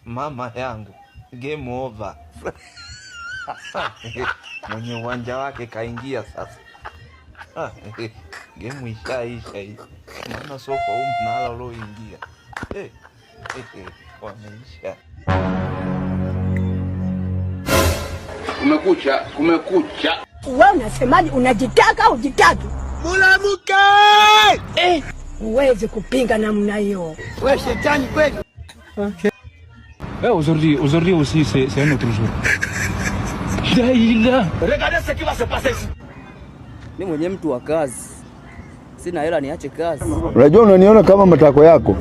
Mama yangu, game over. Mwenye uwanja wake kaingia sasa. Game ishaisha hii. Maana soko huu mnala ulioingia. Wameisha. Kumekucha. Wewe unasemaje? Unajitaka au jitaki? Mulamuke! Uweze kupinga namna hiyo. Wewe shetani kweli. Okay. Aujourd'hui aussi c'est un autre jour. Regardez ce qui va se passer ici. Mimi mwenye mtu wa kazi. Sina hela niache kazi. Unajua unaniona kama matako yako.